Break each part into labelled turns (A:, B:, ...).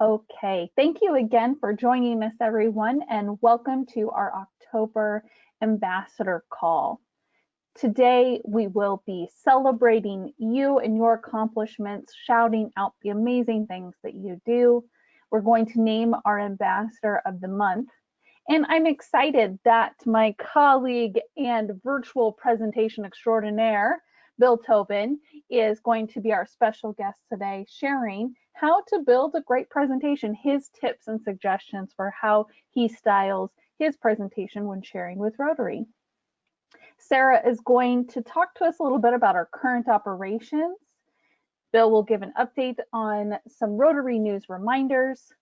A: Okay, thank you again for joining us, everyone, and welcome to our October Ambassador Call. Today, we will be celebrating you and your accomplishments, shouting out the amazing things that you do. We're going to name our Ambassador of the Month. And I'm excited that my colleague and virtual presentation extraordinaire, Bill Tobin, is going to be our special guest today, sharing how to build a great presentation, his tips and suggestions for how he styles his presentation when sharing with Rotary. Sarah is going to talk to us a little bit about our current operations. Bill will give an update on some Rotary News reminders,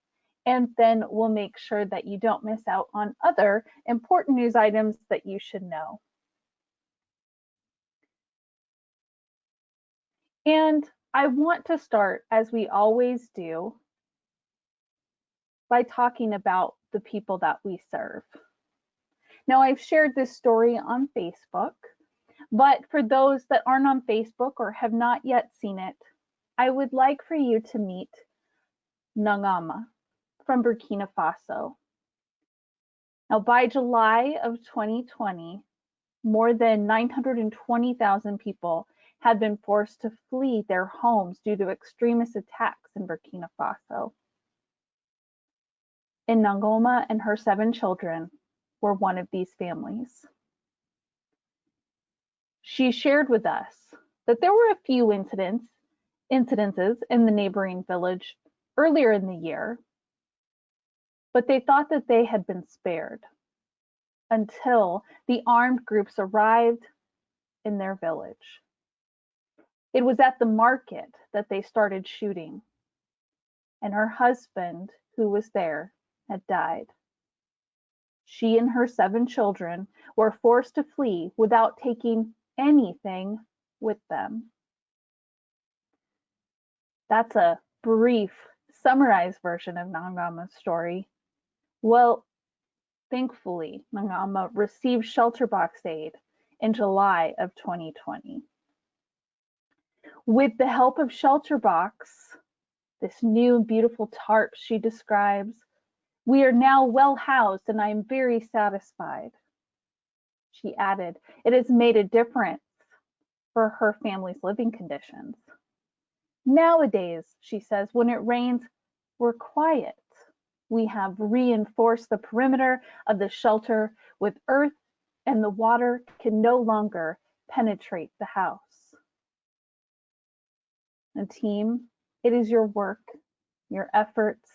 A: and then we'll make sure that you don't miss out on other important news items that you should know. And I want to start, as we always do, by talking about the people that we serve. Now, I've shared this story on Facebook, but for those that aren't on Facebook or have not yet seen it, I would like for you to meet Nangama from Burkina Faso. Now, by July of 2020, more than 920,000 people had been forced to flee their homes due to extremist attacks in Burkina Faso. And Nangoma and her 7 children were one of these families. She shared with us that there were a few incidences in the neighboring village earlier in the year, but they thought that they had been spared until the armed groups arrived in their village. It was at the market that they started shooting, and her husband, who was there, had died. She and her 7 children were forced to flee without taking anything with them. That's a brief, summarized version of Nangama's story. Well, thankfully, Nangama received shelter box aid in July of 2020. With the help of shelter box, this new beautiful tarp she describes, we are now well housed and I am very satisfied. She added, it has made a difference for her family's living conditions. Nowadays, she says, when it rains, we're quiet. We have reinforced the perimeter of the shelter with earth, and the water can no longer penetrate the house. And team, it is your work, your efforts,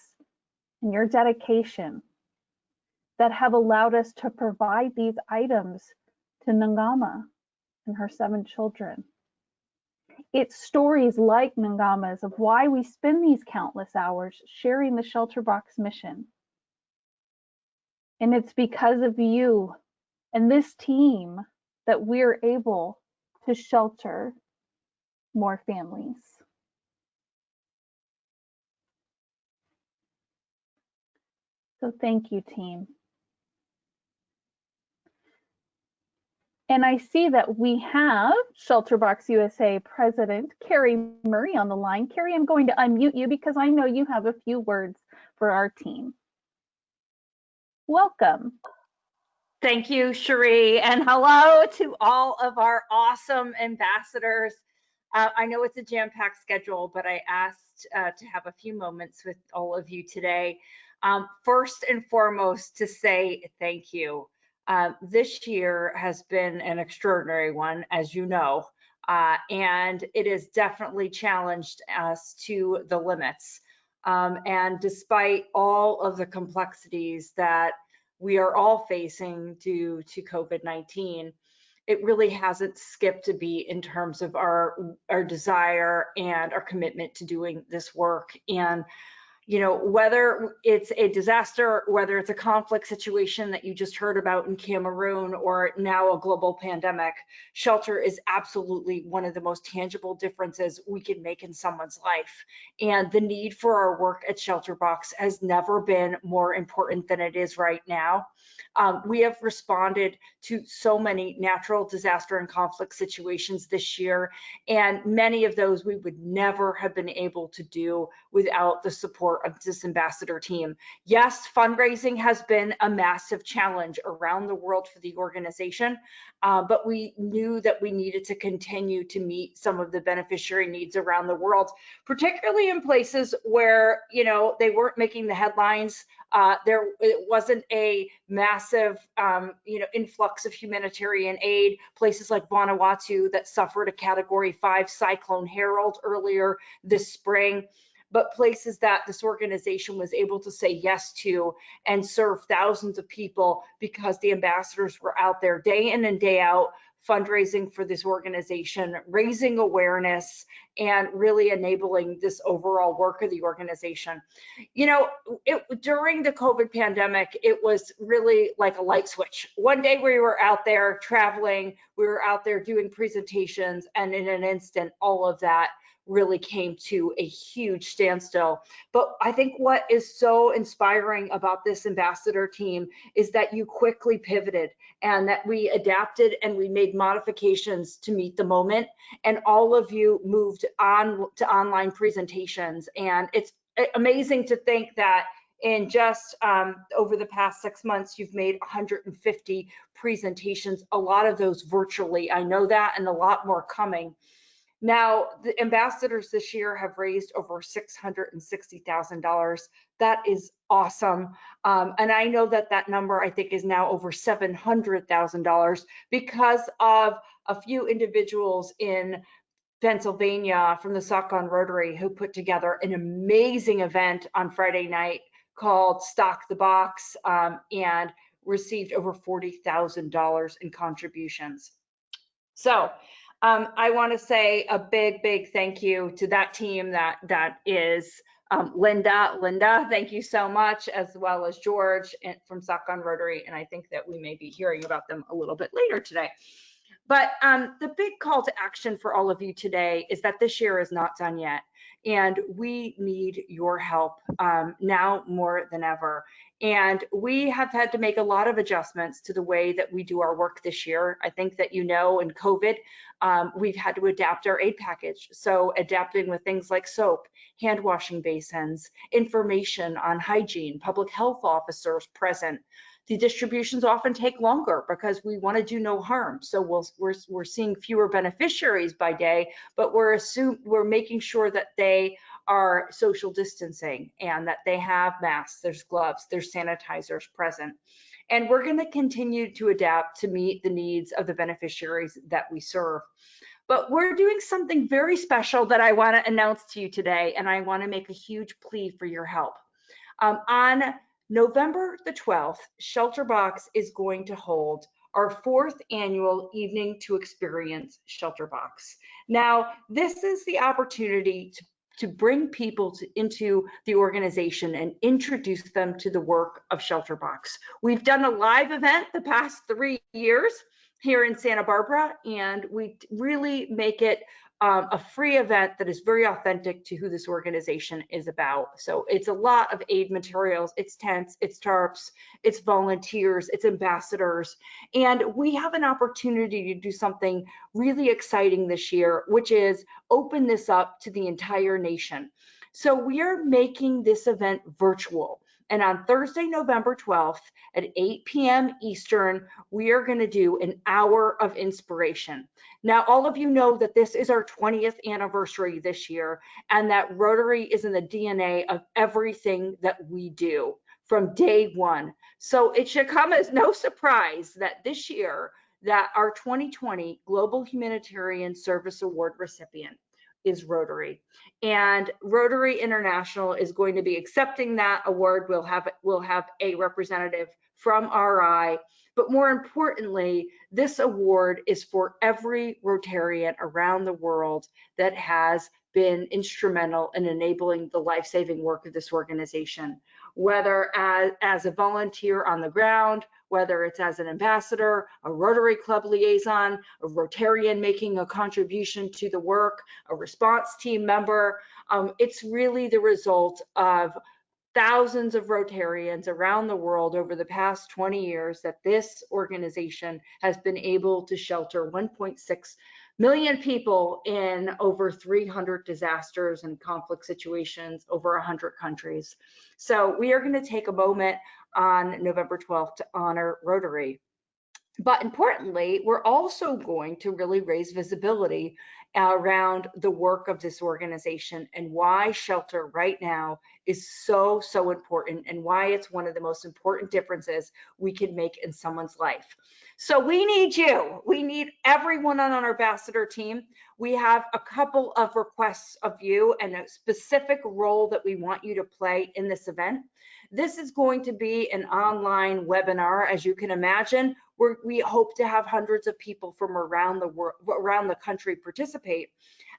A: and your dedication that have allowed us to provide these items to Nangama and her 7 children. It's stories like Nangama's of why we spend these countless hours sharing the shelter box mission. And it's because of you and this team that we're able to shelter more families. So thank you, team. And I see that we have Shelterbox USA President Carrie Murray on the line. Carrie, I'm going to unmute you because I know you have a few words for our team. Welcome.
B: Thank you, Cherie, and hello to all of our awesome ambassadors. I know it's a jam-packed schedule, but I asked to have a few moments with all of you today. First and foremost, to say thank you. This year has been an extraordinary one, as you know, and it has definitely challenged us to the limits. And despite all of the complexities that we are all facing due to COVID-19, it really hasn't skipped a beat in terms of our desire and our commitment to doing this work. And you know, whether it's a disaster, whether it's a conflict situation that you just heard about in Cameroon, or now a global pandemic, shelter is absolutely one of the most tangible differences we can make in someone's life. And the need for our work at Shelterbox has never been more important than it is right now. We have responded to so many natural disaster and conflict situations this year, and many of those we would never have been able to do without the support of this ambassador team. Yes, fundraising has been a massive challenge around the world for the organization, but we knew that we needed to continue to meet some of the beneficiary needs around the world, particularly in places where, you know, they weren't making the headlines. It wasn't a massive, you know, influx of humanitarian aid. Places like Vanuatu that suffered a Category 5 Cyclone Harold earlier this spring, but places that this organization was able to say yes to and serve thousands of people because the ambassadors were out there day in and day out fundraising for this organization, raising awareness, and really enabling this overall work of the organization. You know, during the COVID pandemic, it was really like a light switch. One day we were out there traveling, we were out there doing presentations, and in an instant, all of that really came to a huge standstill. But I think what is so inspiring about this ambassador team is that you quickly pivoted and that we adapted and we made modifications to meet the moment. And all of you moved on to online presentations. And it's amazing to think that in just over the past 6 months, you've made 150 presentations, a lot of those virtually. I know that, and a lot more coming. Now, the ambassadors this year have raised over $660,000. That is awesome. And I know that that number, I think, is now over $700,000 because of a few individuals in Pennsylvania from the Saucon Rotary who put together an amazing event on Friday night called Stock the Box, and received over $40,000 in contributions. So I want to say a big thank you to that team that is Linda, thank you so much, as well as George from Saucon Rotary, and I think that we may be hearing about them a little bit later today. But the big call to action for all of you today is that this year is not done yet, and we need your help now more than ever. And we have had to make a lot of adjustments to the way that we do our work this year. I think that, you know, in COVID, we've had to adapt our aid package. So adapting with things like soap, hand washing basins, information on hygiene, public health officers present. The distributions often take longer because we want to do no harm. So we're seeing fewer beneficiaries by day, but we're making sure that they are social distancing and that they have masks, there's gloves, there's sanitizers present. And we're going to continue to adapt to meet the needs of the beneficiaries that we serve. But we're doing something very special that I want to announce to you today, and I want to make a huge plea for your help. On November the 12th, ShelterBox is going to hold our 4th annual Evening to Experience ShelterBox. Now, this is the opportunity to bring people into the organization and introduce them to the work of ShelterBox. We've done a live event the past 3 years here in Santa Barbara, and we really make it a free event that is very authentic to who this organization is about. So it's a lot of aid materials, it's tents, it's tarps, it's volunteers, it's ambassadors. And we have an opportunity to do something really exciting this year, which is open this up to the entire nation. So we are making this event virtual. And on Thursday, November 12th at 8 p.m. Eastern, we are going to do an hour of inspiration. Now, all of you know that this is our 20th anniversary this year, and that Rotary is in the DNA of everything that we do from day one. So it should come as no surprise that this year, that our 2020 Global Humanitarian Service Award recipient is Rotary, and Rotary International is going to be accepting that award. We'll have a representative from RI, but more importantly, this award is for every Rotarian around the world that has been instrumental in enabling the life-saving work of this organization, whether as a volunteer on the ground, whether it's as an ambassador, a Rotary Club liaison, a Rotarian making a contribution to the work, a response team member. It's really the result of thousands of Rotarians around the world over the past 20 years that this organization has been able to shelter 1.6 million people in over 300 disasters and conflict situations over 100 countries. So we are going to take a moment on November 12th to honor Rotary. But importantly, we're also going to really raise visibility around the work of this organization and why shelter right now is so, so important and why it's one of the most important differences we can make in someone's life. So we need you. We need everyone on our ambassador team. We have a couple of requests of you and a specific role that we want you to play in this event. This is going to be an online webinar, as you can imagine. We hope to have hundreds of people from around the world, around the country participate,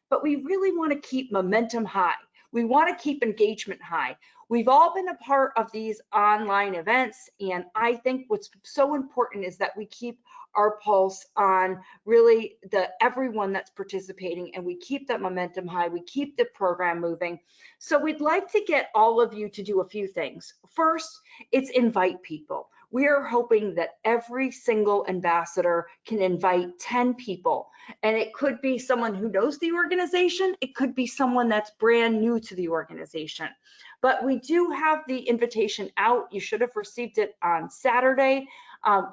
B: but we really want to keep momentum high. We want to keep engagement high. We've all been a part of these online events, and I think what's so important is that we keep our pulse on really everyone that's participating, and we keep that momentum high. We keep the program moving. So we'd like to get all of you to do a few things. First, it's invite people. We are hoping that every single ambassador can invite 10 people, and it could be someone who knows the organization. It could be someone that's brand new to the organization. But we do have the invitation out. You should have received it on Saturday.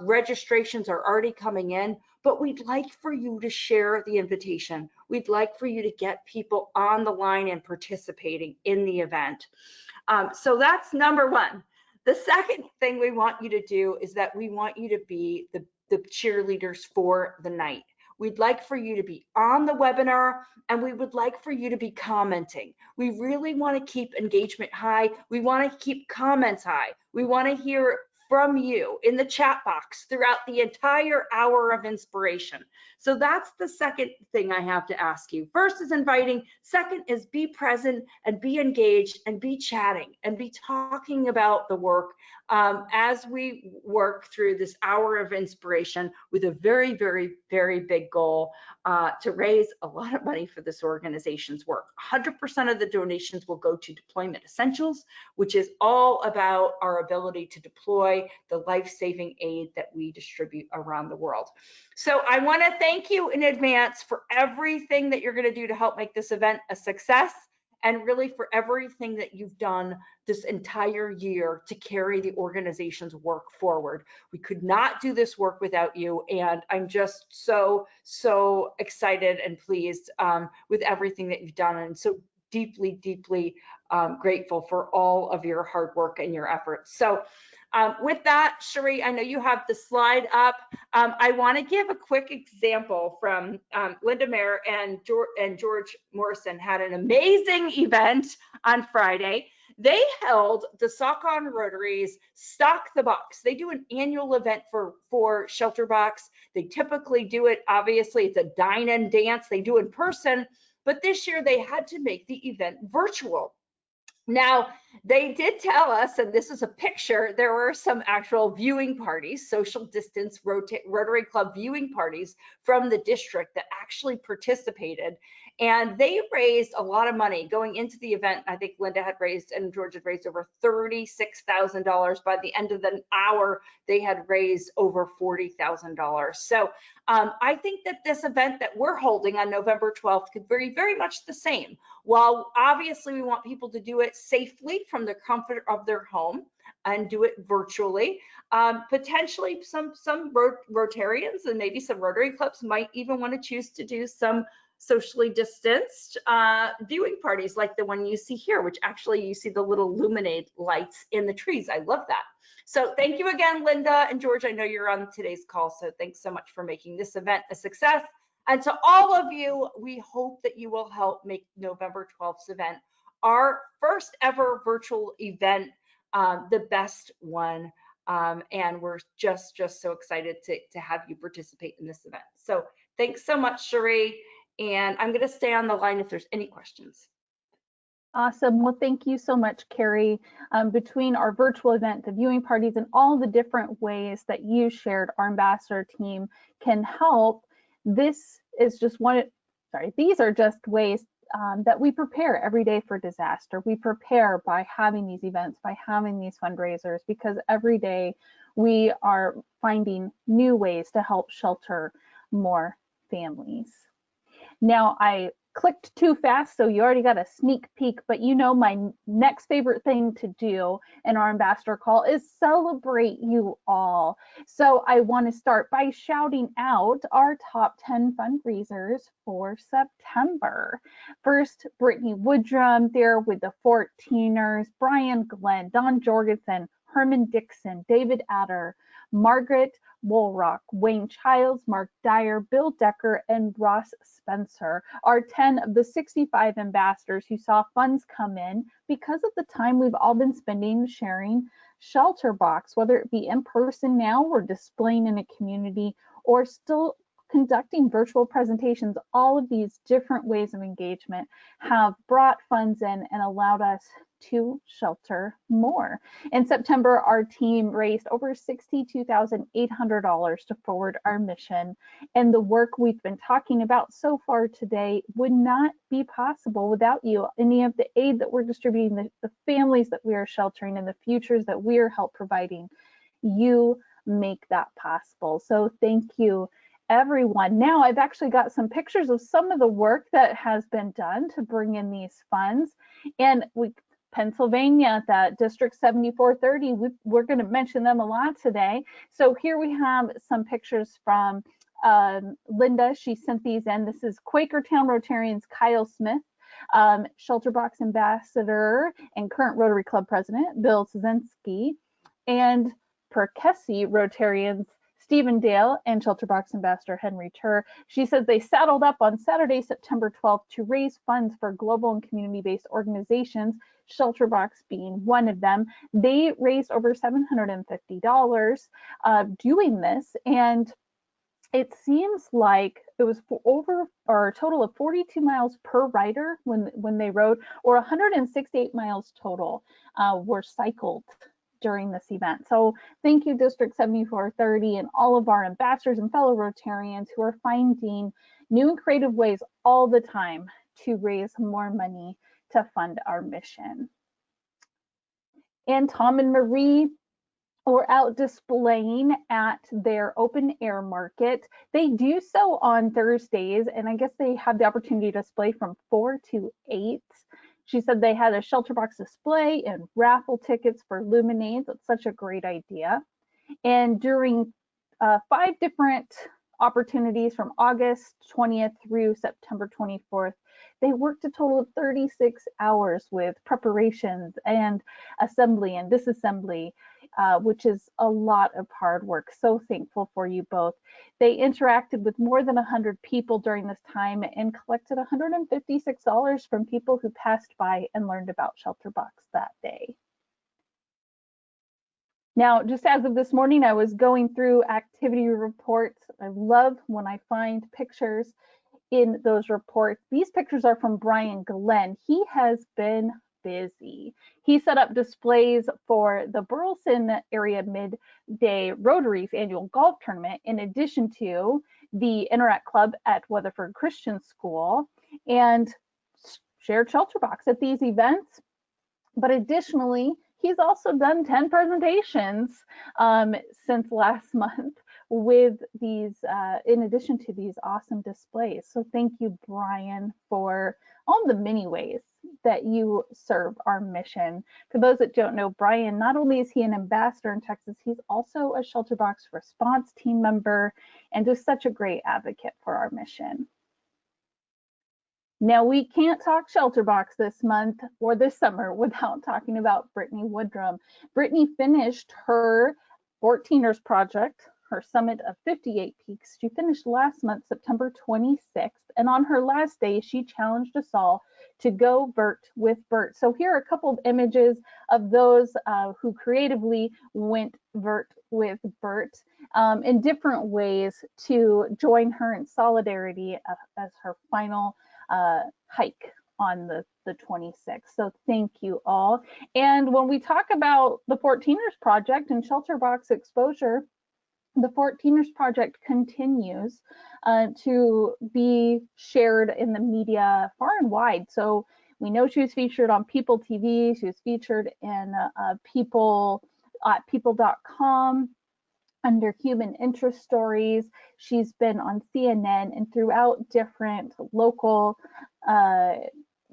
B: Registrations are already coming in, but we'd like for you to share the invitation. We'd like for you to get people on the line and participating in the event. So that's number one. The second thing we want you to do is that we want you to be the cheerleaders for the night. We'd like for you to be on the webinar, and we would like for you to be commenting. We really want to keep engagement high. We want to keep comments high. We want to hear from you in the chat box throughout the entire hour of inspiration. So that's the second thing I have to ask you. First is inviting. Second is be present and be engaged and be chatting and be talking about the work as we work through this hour of inspiration with a very, very, very big goal to raise a lot of money for this organization's work. 100% of the donations will go to Deployment Essentials, which is all about our ability to deploy the life-saving aid that we distribute around the world. So I want to thank you in advance for everything that you're going to do to help make this event a success, and really for everything that you've done this entire year to carry the organization's work forward. We could not do this work without you, and I'm just so, so excited and pleased with everything that you've done, and so deeply, deeply grateful for all of your hard work and your efforts. So with that, Cherie, I know you have the slide up. I want to give a quick example from Linda Mayer and George Morrison had an amazing event on Friday. They held the Saucon Rotaries Stock the Box. They do an annual event for Shelter Box. They typically do it, obviously, it's a dine and dance. They do in person, but this year they had to make the event virtual. Now, they did tell us, and this is a picture, there were some actual viewing parties, social distance Rotary Club viewing parties from the district that actually participated. And they raised a lot of money going into the event. I think Linda had raised and George had raised over $36,000. By the end of the hour, they had raised over $40,000. So I think that this event that we're holding on November 12th could be very much the same. While obviously we want people to do it safely from the comfort of their home and do it virtually, potentially some Rotarians and maybe some Rotary clubs might even want to choose to do some socially distanced viewing parties like the one you see here, which actually you see the little illuminate lights in the trees. I love that. So thank you again, Linda and George. I know you're on today's call, so thanks so much for making this event a success. And to all of you, we hope that you will help make November 12th's event our first ever virtual event, the best one. And we're just so excited to have you participate in this event. So thanks so much, Cherie. And I'm going to stay on the line if there's any questions.
A: Awesome. Well, thank you so much, Carrie. Between our virtual event, the viewing parties, and all the different ways that you shared, our ambassador team can help. This is just these are just ways that we prepare every day for disaster. We prepare by having these events, by having these fundraisers, because every day we are finding new ways to help shelter more families. Now, I clicked too fast, so you already got a sneak peek, but you know my next favorite thing to do in our ambassador call is celebrate you all. So I want to start by shouting out our top 10 fundraisers for September. First, Brittany Woodrum there with the 14ers, Brian Glenn, Don Jorgensen, Herman Dixon, David Adder, Margaret Woolrock, Wayne Childs, Mark Dyer, Bill Decker, and Ross Spencer are 10 of the 65 ambassadors who saw funds come in because of the time we've all been spending sharing ShelterBox, whether it be in person now or displaying in a community or still conducting virtual presentations. All of these different ways of engagement have brought funds in and allowed us to shelter more. In September, our team raised over $62,800 to forward our mission. And the work we've been talking about so far today would not be possible without you. Any of the aid that we're distributing, the families that we are sheltering, and the futures that we are help providing, you make that possible. So thank you, everyone. Now I've actually got some pictures of some of the work that has been done to bring in these funds. And Pennsylvania, that District 7430, we're going to mention them a lot today. So here we have some pictures from Linda. She sent these in. This is Quakertown Rotarians Kyle Smith, ShelterBox Ambassador and current Rotary Club President Bill Szynski, and Perkesi Rotarians Stephen Dale and ShelterBox Ambassador Henry Tur. She says they saddled up on Saturday, September 12th to raise funds for global and community-based organizations, ShelterBox being one of them. They raised over $750 doing this, and it seems like it was over or a total of 42 miles per rider when they rode, or 168 miles total were cycled during this event. So thank you, District 7430 and all of our ambassadors and fellow Rotarians who are finding new and creative ways all the time to raise more money to fund our mission. And Tom and Marie were out displaying at their open air market. They do so on Thursdays, and I guess they have the opportunity to display from 4 to 8. She said they had a ShelterBox display and raffle tickets for Luminades. That's such a great idea. And during 5 different opportunities from August 20th through September 24th, they worked a total of 36 hours with preparations and assembly and disassembly, which is a lot of hard work. So thankful for you both. They interacted with more than 100 people during this time and collected $156 from people who passed by and learned about ShelterBox that day. Now, just as of this morning, I was going through activity reports. I love when I find pictures in those reports. These pictures are from Brian Glenn. He has been busy. He set up displays for the Burleson Area Midday Rotary's annual golf tournament, in addition to the Interact Club at Weatherford Christian School, and shared ShelterBox at these events. But additionally, he's also done 10 presentations since last month with these, in addition to these awesome displays. So thank you, Brian, for all the many ways that you serve our mission. For those that don't know Brian, not only is he an ambassador in Texas, he's also a ShelterBox response team member and just such a great advocate for our mission. Now, we can't talk ShelterBox this month or this summer without talking about Brittany Woodrum. Brittany finished her 14ers project, her summit of 58 peaks. She finished last month, September 26th, and on her last day, she challenged us all to go vert with Bert. So here are a couple of images of those who creatively went vert with Bert in different ways to join her in solidarity as her final hike on the 26th. So thank you all. And when we talk about the 14ers project and ShelterBox exposure, the 14ers Project continues to be shared in the media far and wide. So we know she was featured on People TV. She was featured in people.com under human interest stories. She's been on CNN and throughout different local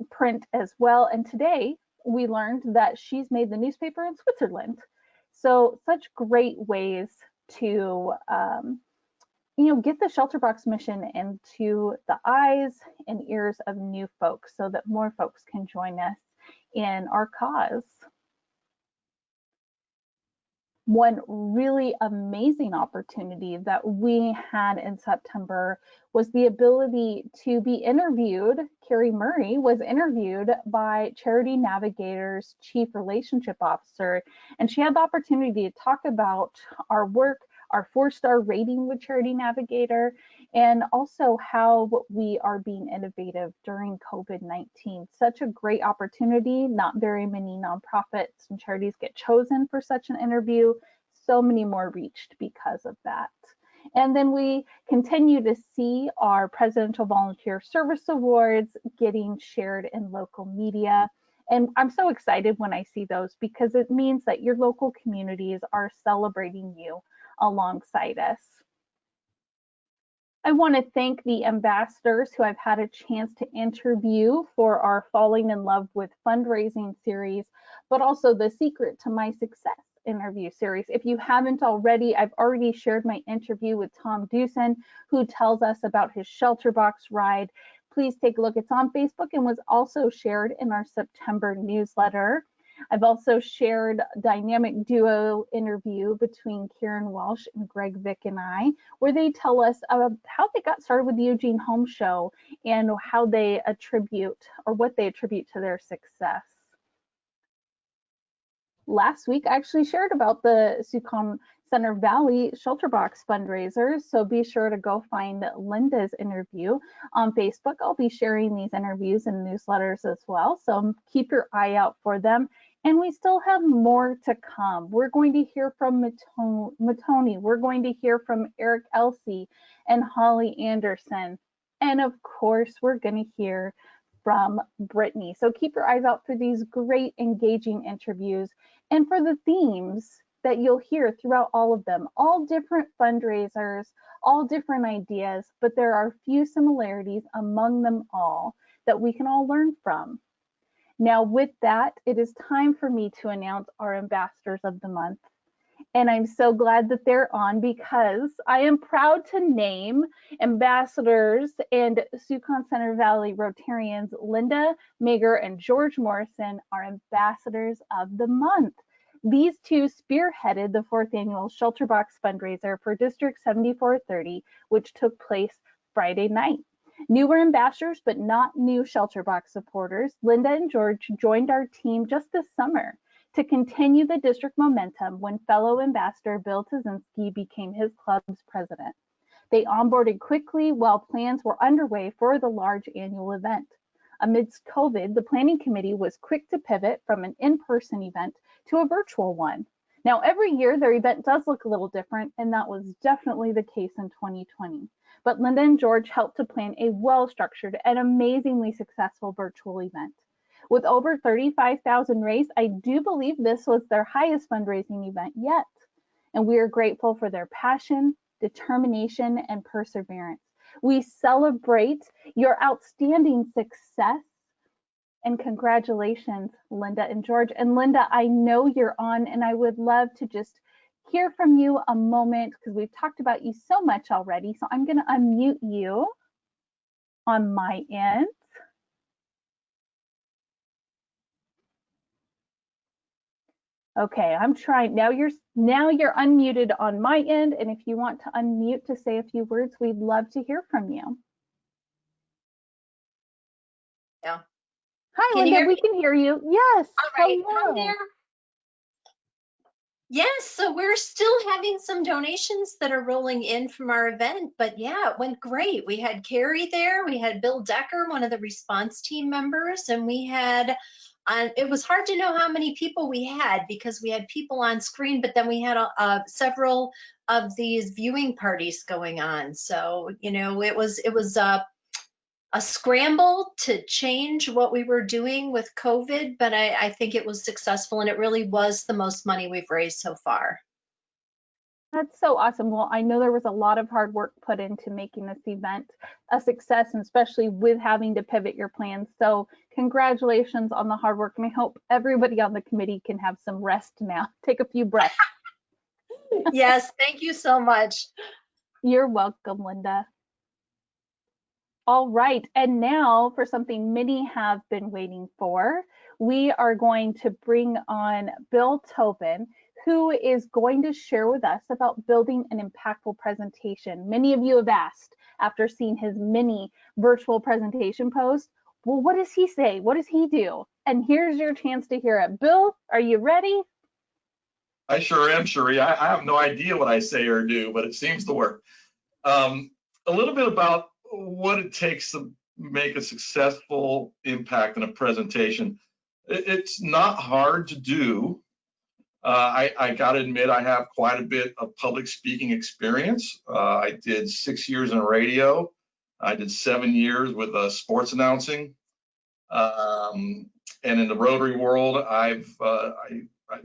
A: print as well. And today we learned that she's made the newspaper in Switzerland. So such great ways to get the Shelterbox mission into the eyes and ears of new folks so that more folks can join us in our cause. One really amazing opportunity that we had in September was the ability to be interviewed. Carrie Murray was interviewed by Charity Navigator's Chief Relationship Officer, and she had the opportunity to talk about our work, our 4-star rating with Charity Navigator, and also how we are being innovative during COVID-19. Such a great opportunity. Not very many nonprofits and charities get chosen for such an interview. So many more reached because of that. And then we continue to see our Presidential Volunteer Service Awards getting shared in local media. And I'm so excited when I see those because it means that your local communities are celebrating you alongside us. I want to thank the ambassadors who I've had a chance to interview for our Falling in Love with Fundraising series, but also the Secret to My Success interview series. If you haven't already, I've already shared my interview with Tom Dewson, who tells us about his Shelterbox ride. Please take a look. It's on Facebook and was also shared in our September newsletter. I've also shared dynamic duo interview between Karen Walsh and Greg Vick and I, where they tell us how they got started with the Eugene Home Show and how they attribute or what they attribute to their success. Last week, I actually shared about the Suisun Center Valley Shelterbox fundraisers, so be sure to go find Linda's interview on Facebook. I'll be sharing these interviews in newsletters as well, so keep your eye out for them. And we still have more to come. We're going to hear from Matoni. We're going to hear from Eric Elsey and Holly Anderson. And of course, we're going to hear from Brittany. So keep your eyes out for these great engaging interviews and for the themes that you'll hear throughout all of them. All different fundraisers, all different ideas, but there are few similarities among them all that we can all learn from. Now, with that, it is time for me to announce our ambassadors of the month. And I'm so glad that they're on because I am proud to name ambassadors and Suisun Center Valley Rotarians Linda Mager and George Morrison are ambassadors of the month. These two spearheaded the 4th annual Shelterbox fundraiser for District 7430, which took place Friday night. Newer ambassadors, but not new Shelterbox supporters, Linda and George joined our team just this summer to continue the district momentum when fellow ambassador Bill Tazinski became his club's president. They onboarded quickly while plans were underway for the large annual event. Amidst COVID, the planning committee was quick to pivot from an in-person event to a virtual one. Now, every year their event does look a little different, and that was definitely the case in 2020. But Linda and George helped to plan a well-structured and amazingly successful virtual event. With over 35,000 raised, I do believe this was their highest fundraising event yet. And we are grateful for their passion, determination, and perseverance. We celebrate your outstanding success and congratulations, Linda and George. And Linda, I know you're on and I would love to just hear from you a moment because we've talked about you so much already. So I'm going to unmute you on my end. Okay, I'm trying. Now you're unmuted on my end, and if you want to unmute to say a few words, we'd love to hear from you.
C: Yeah.
A: Hi, Linda. We can hear you. Yes.
C: All right.
A: Hello.
C: Hi there. Yes, so we're still having some donations that are rolling in from our event, but yeah, it went great. We had Carrie there, we had Bill Decker, one of the response team members, and we had it was hard to know how many people we had because we had people on screen, but then we had several of these viewing parties going on. So, you know, it was a scramble to change what we were doing with COVID, but I think it was successful, and it really was the most money we've raised so far.
A: That's so awesome. Well, I know there was a lot of hard work put into making this event a success, and especially with having to pivot your plans. So congratulations on the hard work, and I hope everybody on the committee can have some rest now. Take a few breaths.
C: Yes, thank you so much.
A: You're welcome, Linda. All right, and now for something many have been waiting for, we are going to bring on Bill Tobin, who is going to share with us about building an impactful presentation. Many of you have asked, after seeing his mini virtual presentation post, well, what does he say? What does he do? And here's your chance to hear it. Bill, are you ready?
D: I sure am, Cherie. I have no idea what I say or do, but it seems to work. A little bit about what it takes to make a successful impact in a presentation. It's not hard to do. I got to admit, I have quite a bit of public speaking experience. I did 6 years in radio. I did 7 years with sports announcing. And in the Rotary world, I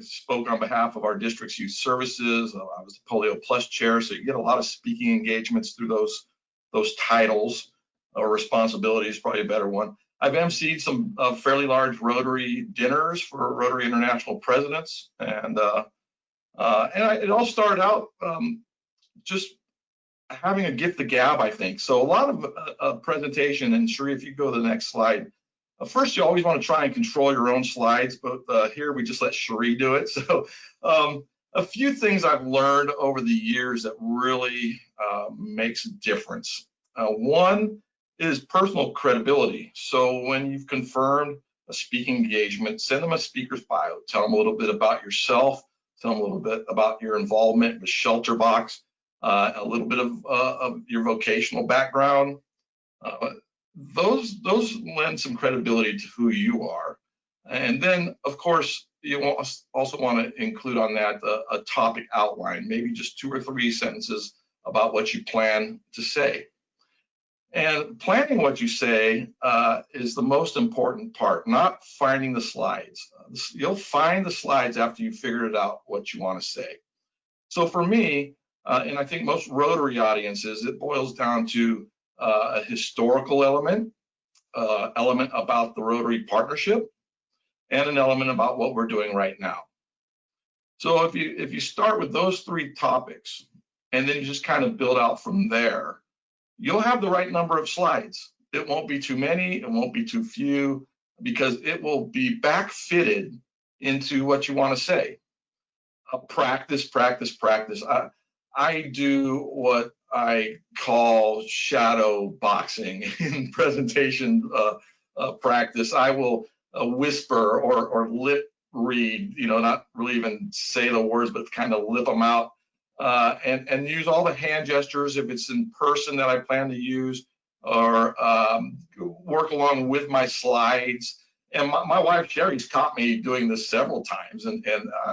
D: spoke on behalf of our district's youth services. I was the Polio Plus chair, so you get a lot of speaking engagements through those titles or responsibilities, probably a better one. I've emceed some fairly large Rotary dinners for Rotary International presidents, and it all started out just having a gift the gab, I think. So a lot of a presentation, and Cherie, if you go to the next slide. First, you always want to try and control your own slides, but here we just let Cherie do it. So a few things I've learned over the years that really makes a difference. One is personal credibility. So when you've confirmed a speaking engagement, send them a speaker's bio. Tell them a little bit about yourself. Tell them a little bit about your involvement with Shelterbox, a little bit of your vocational background. Those lend some credibility to who you are. And then, of course, you also want to include on that a topic outline, maybe just 2 or 3 sentences about what you plan to say. And planning what you say is the most important part, not finding the slides. You'll find the slides after you figured out what you want to say. So for me, and I think most Rotary audiences, it boils down to a historical element about the Rotary partnership, and an element about what we're doing right now. So if you start with those 3 topics, and then you just kind of build out from there, you'll have the right number of slides. It won't be too many, it won't be too few, because it will be backfitted into what you want to say. Practice, practice, practice. I do what I call shadow boxing in presentation practice. I will whisper or lip read, not really even say the words, but kind of lip them out, and use all the hand gestures if it's in person that I plan to use, or work along with my slides. And my wife, Sherry's caught me doing this several times, and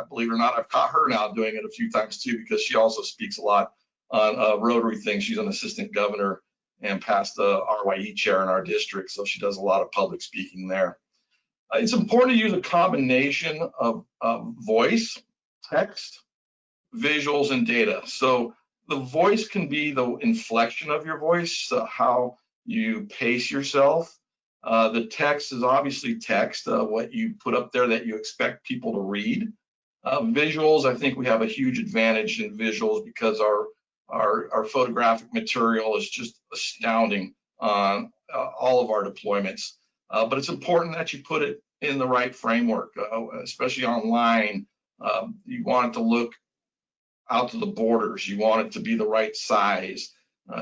D: believe it or not, I've caught her now doing it a few times too, because she also speaks a lot on Rotary things. She's an assistant governor and past the RYE chair in our district, so she does a lot of public speaking there. It's important to use a combination of voice, text, visuals, and data. So the voice can be the inflection of your voice, how you pace yourself. The text is obviously text, what you put up there that you expect people to read. Visuals, I think we have a huge advantage in visuals because our photographic material is just astounding on all of our deployments. But it's important that you put it in the right framework, especially online. You want it to look out to the borders. You want it to be the right size.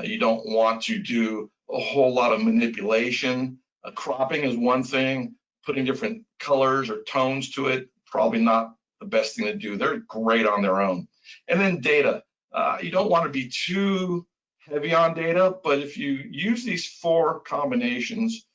D: You don't want to do a whole lot of manipulation. Cropping is one thing. Putting different colors or tones to it, probably not the best thing to do. They're great on their own. And then data. You don't want to be too heavy on data, but if you use these 4 combinations,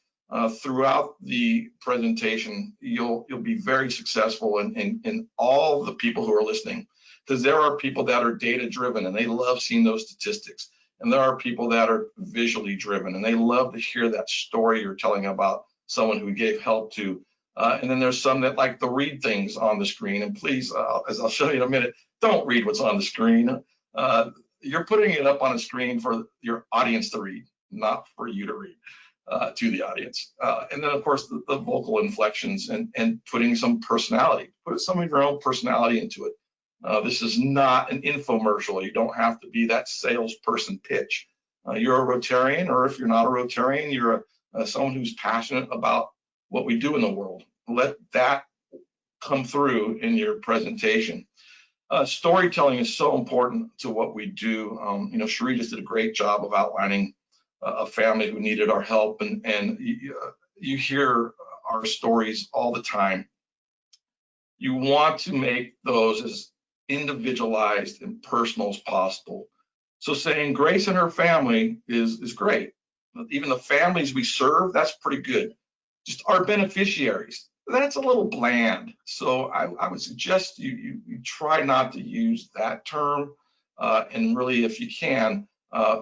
D: throughout the presentation, you'll be very successful in all the people who are listening, because there are people that are data driven and they love seeing those statistics. And there are people that are visually driven and they love to hear that story you're telling about someone who gave help to. And then there's some that like to read things on the screen. And please, as I'll show you in a minute, don't read what's on the screen. You're putting it up on a screen for your audience to read, not for you to read to the audience. And then of course the vocal inflections and putting some personality, put some of your own personality into it. This is not an infomercial. You don't have to be that salesperson pitch. You're a Rotarian, or if you're not a Rotarian, you're someone who's passionate about what we do in the world. Let that come through in your presentation. Storytelling is so important to what we do. You know, Cherie just did a great job of outlining a family who needed our help, and you hear our stories all the time. You want to make those as individualized and personal as possible. So saying Grace and her family is great. Even the families we serve, that's pretty good. Just our beneficiaries, that's a little bland. So I would suggest you try not to use that term, and really, if you can,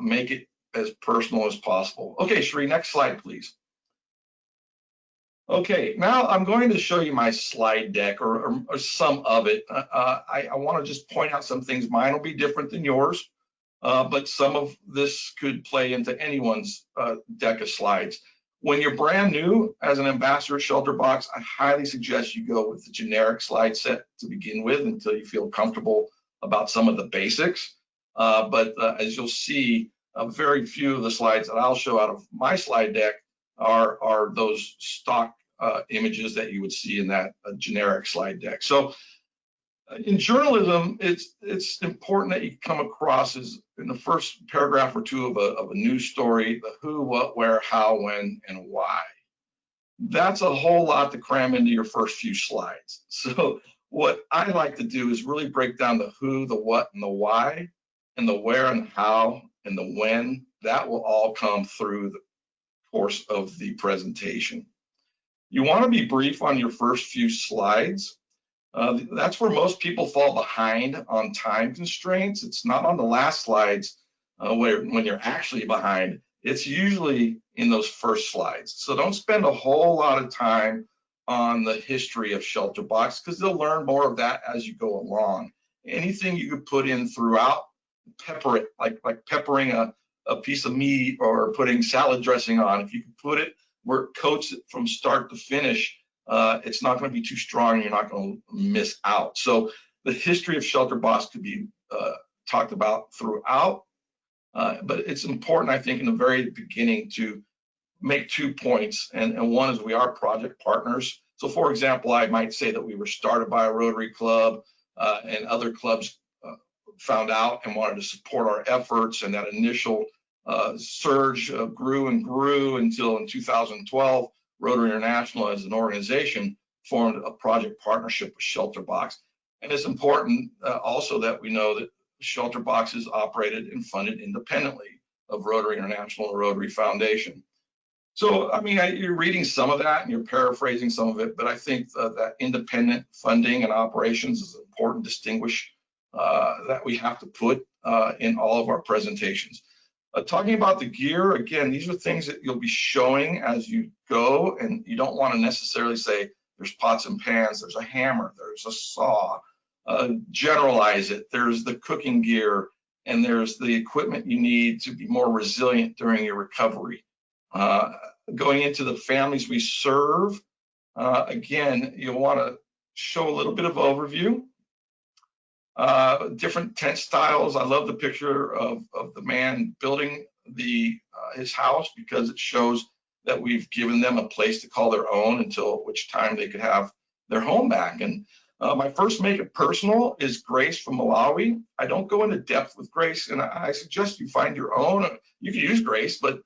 D: make it as personal as possible. Okay, Cherie, next slide, please. Okay, now I'm going to show you my slide deck, or some of it. I want to just point out some things. Mine will be different than yours, but some of this could play into anyone's deck of slides. When you're brand new as an ambassador at ShelterBox, I highly suggest you go with the generic slide set to begin with until you feel comfortable about some of the basics. But as you'll see, very few of the slides that I'll show out of my slide deck are those stock images that you would see in that generic slide deck. So in journalism, it's important that you come across as in the first paragraph or two of a news story, the who, what, where, how, when, and why. That's a whole lot to cram into your first few slides. So what I like to do is really break down the who, the what, and the why, and the where and how, and the when. That will all come through the course of the presentation. You want to be brief on your first few slides. That's where most people fall behind on time constraints. It's not on the last slides when you're actually behind. It's usually in those first slides. So don't spend a whole lot of time on the history of ShelterBox, because they'll learn more of that as you go along. Anything you could put in throughout, pepper it, like peppering a piece of meat or putting salad dressing on. If you can put it where it coats it from start to finish, it's not going to be too strong and you're not going to miss out. So the history of ShelterBox could be talked about throughout, but it's important, I think, in the very beginning to make 2 points, and one is we are project partners. So for example, I might say that we were started by a Rotary Club and other clubs found out and wanted to support our efforts, and that initial surge grew and grew until in 2012, Rotary International as an organization formed a project partnership with ShelterBox. And it's important also that we know that ShelterBox is operated and funded independently of Rotary International or Rotary Foundation. So, I mean, you're reading some of that and you're paraphrasing some of it, but I think that independent funding and operations is an important distinguish that we have to put in all of our presentations. Talking about the gear, again, these are things that you'll be showing as you go, and you don't want to necessarily say there's pots and pans, there's a hammer, there's a saw. Generalize it. There's the cooking gear, and there's the equipment you need to be more resilient during your recovery. Going into the families we serve, again, you'll want to show a little bit of overview. Different tent styles. I love the picture of the man building his house, because it shows that we've given them a place to call their own until which time they could have their home back. And my first Make It Personal is Grace from Malawi. I don't go into depth with Grace, and I suggest you find your own. You can use Grace, but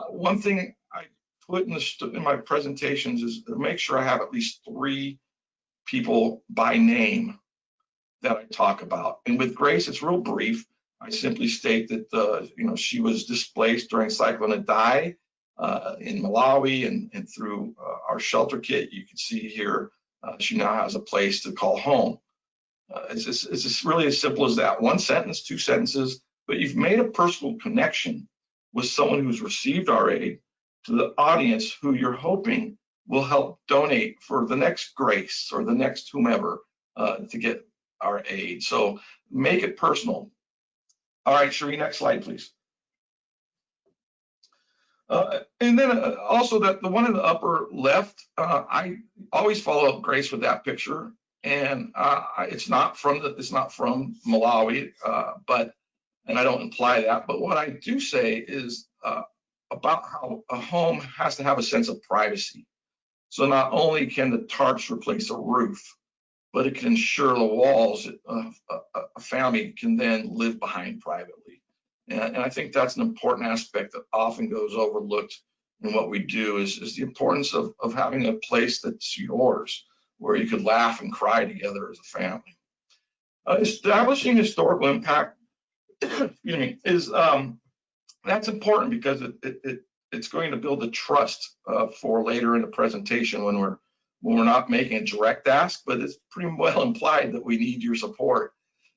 D: one thing I put in my presentations is to make sure I have at least 3 people by name that I talk about. And with Grace, it's real brief. I simply state that she was displaced during Cyclone Idai. in Malawi and through our shelter kit. You can see here she now has a place to call home. It's just really as simple as that. One sentence, two sentences, but you've made a personal connection with someone who's received our aid to the audience who you're hoping will help donate for the next Grace or the next whomever to get our aid. So make it personal. All right, Cherie, next slide, please. And then also the one in the upper left, I always follow up Grace with that picture, and it's not from Malawi, and I don't imply that, but what I do say is about how a home has to have a sense of privacy. So not only can the tarps replace a roof, but it can ensure the walls a family can then live behind privately. And I think that's an important aspect that often goes overlooked in what we do is the importance of having a place that's yours, where you could laugh and cry together as a family. Establishing historical impact, excuse me, is that's important because it's going to build the trust for later in the presentation when we're not making a direct ask, but it's pretty well implied that we need your support.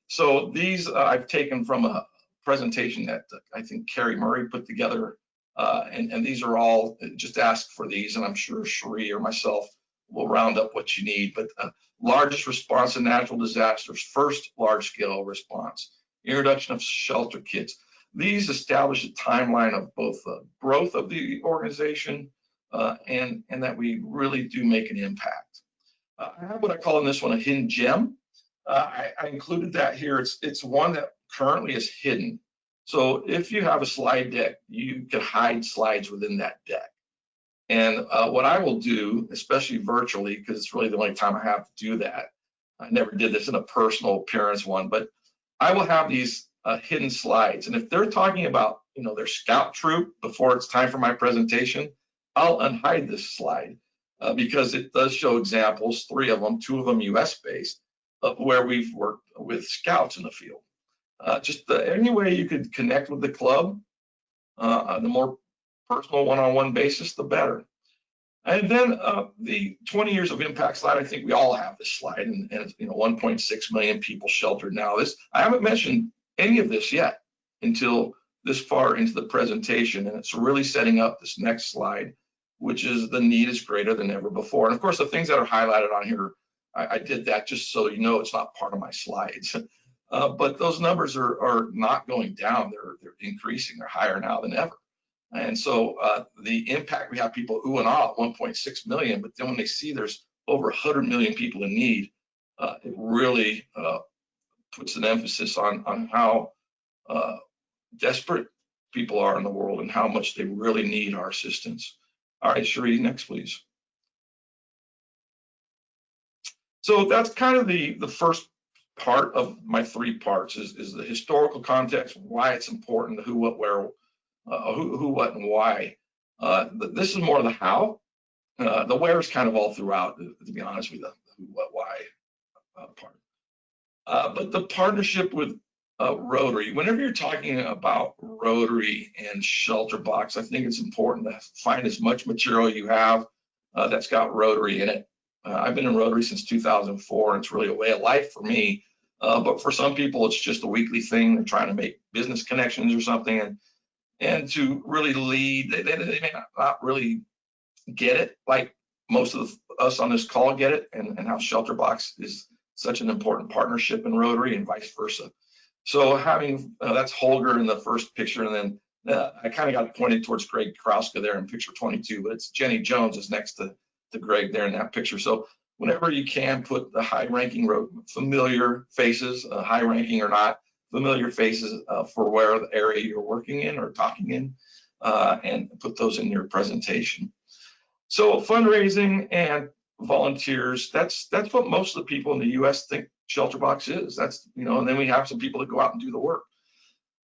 D: So these I've taken from a presentation that I think Carrie Murray put together, and these are all, just ask for these, and I'm sure Cherie or myself will round up what you need. But largest response to natural disasters, first large-scale response, introduction of shelter kits. These establish a timeline of both the growth of the organization and that we really do make an impact. I have what I call in this one a hidden gem. I included that here. It's one that currently is hidden. So if you have a slide deck, you can hide slides within that deck. And what I will do, especially virtually, because it's really the only time I have to do that. I never did this in a personal appearance one, but I will have these hidden slides. And if they're talking about, their scout troop before it's time for my presentation, I'll unhide this slide because it does show examples, 3 of them, 2 of them US based, of where we've worked with scouts in the field. Just any way you could connect with the club, the more personal one-on-one basis, the better. And then the 20 years of impact slide, I think we all have this slide, and 1.6 million people sheltered now. I haven't mentioned any of this yet until this far into the presentation, and it's really setting up this next slide, which is the need is greater than ever before. And of course, the things that are highlighted on here, I did that just so you know it's not part of my slides. But those numbers are not going down, they're increasing, they're higher now than ever. And so the impact, we have people ooh and ah at 1.6 million, but then when they see there's over 100 million people in need, it really puts an emphasis on how desperate people are in the world and how much they really need our assistance. All right, Cherie, next please. So that's kind of the first part of my 3 parts is the historical context, why it's important, the who, what, where, who, what, and why. This is more of the how. The where is kind of all throughout, to be honest with you, the who, what, why part. But the partnership with Rotary, whenever you're talking about Rotary and Shelterbox, I think it's important to find as much material you have that's got Rotary in it. I've been in Rotary since 2004, and it's really a way of life for me. But for some people, it's just a weekly thing. They're trying to make business connections or something, and to really lead, they may not really get it like most of us on this call get it, and how Shelterbox is such an important partnership in Rotary and vice versa. So having, that's Holger in the first picture, and then I kind of got pointed towards Greg Krauska there in picture 22, but it's Jenny Jones is next to Greg there in that picture. So whenever you can, put the high-ranking familiar faces, high-ranking or not, familiar faces for where the area you're working in or talking in, and put those in your presentation. So fundraising and volunteers, that's what most of the people in the US think Shelterbox is. That's, and then we have some people that go out and do the work.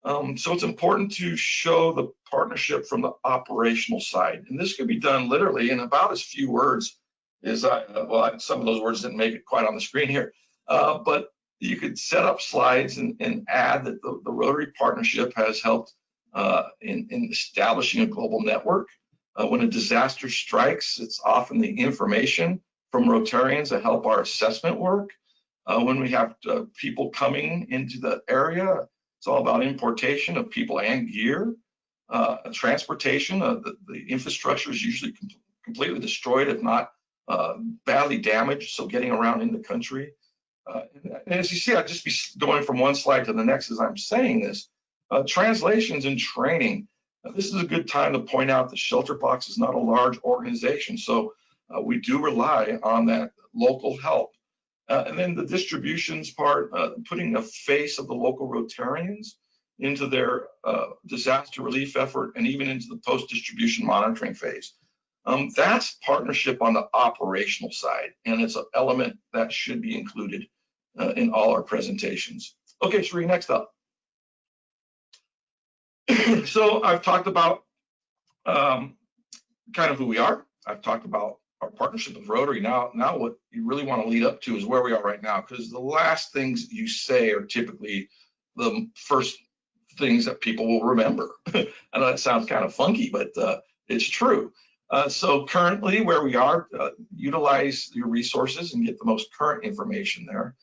D: So it's important to show the partnership from the operational side. And this could be done literally in about as few words as some of those words didn't make it quite on the screen here. But you could set up slides and add that the Rotary partnership has helped in establishing a global network When a disaster strikes, it's often the information from Rotarians that help our assessment work. When we have people coming into the area, it's all about importation of people and gear. Transportation, the infrastructure is usually completely destroyed, if not badly damaged, so getting around in the country. And as you see, I'll just be going from one slide to the next as I'm saying this. Translations and training. This is a good time to point out that ShelterBox is not a large organization, so we do rely on that local help. And then the distributions part, putting the face of the local Rotarians into their disaster relief effort and even into the post-distribution monitoring phase. That's partnership on the operational side, and it's an element that should be included in all our presentations. Okay, Sheree, next up. So I've talked about kind of who we are. I've talked about our partnership with Rotary. Now what you really want to lead up to is where we are right now, because the last things you say are typically the first things that people will remember. I know that sounds kind of funky, but it's true. So currently where we are, utilize your resources and get the most current information there.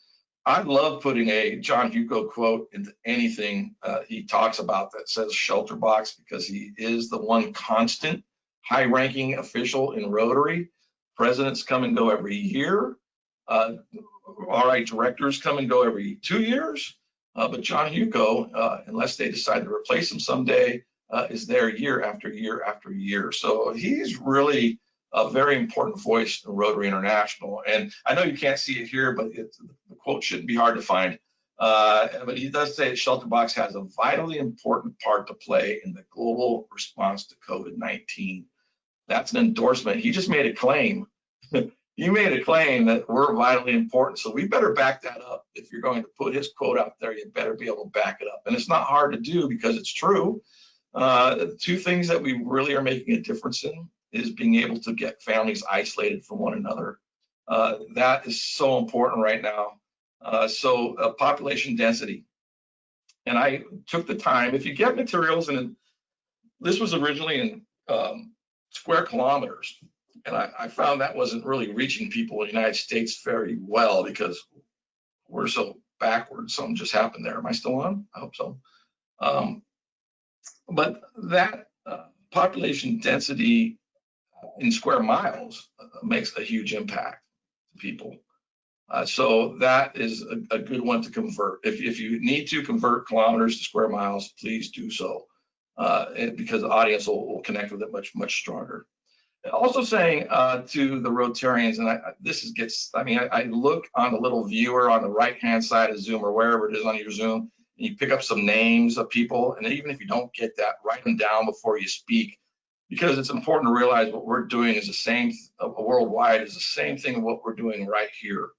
D: I love putting a John Hugo quote into anything he talks about that says ShelterBox, because he is the one constant high-ranking official in Rotary. Presidents come and go every year. RI directors come and go every 2 years. But John Hugo, unless they decide to replace him someday, is there year after year after year. So he's really a very important voice in Rotary International. And I know you can't see it here, but the quote shouldn't be hard to find. But he does say that ShelterBox has a vitally important part to play in the global response to COVID-19. That's an endorsement. He just made a claim. He made a claim that we're vitally important. So we better back that up. If you're going to put his quote out there, you better be able to back it up. And it's not hard to do because it's true. Two things that we really are making a difference in is being able to get families isolated from one another. That is so important right now. So population density. And I took the time, if you get materials, and this was originally in square kilometers. And I found that wasn't really reaching people in the United States very well because we're so backwards. Something just happened there. Am I still on? I hope so. But that population density in square miles makes a huge impact to people. So that is a good one to convert. If you need to convert kilometers to square miles, please do so, because the audience will connect with it much stronger. Also saying to the Rotarians, and I look on the little viewer on the right-hand side of Zoom or wherever it is on your Zoom, and you pick up some names of people, and even if you don't get that, write them down before you speak, because it's important to realize what we're doing is the same, worldwide is the same thing what we're doing right here.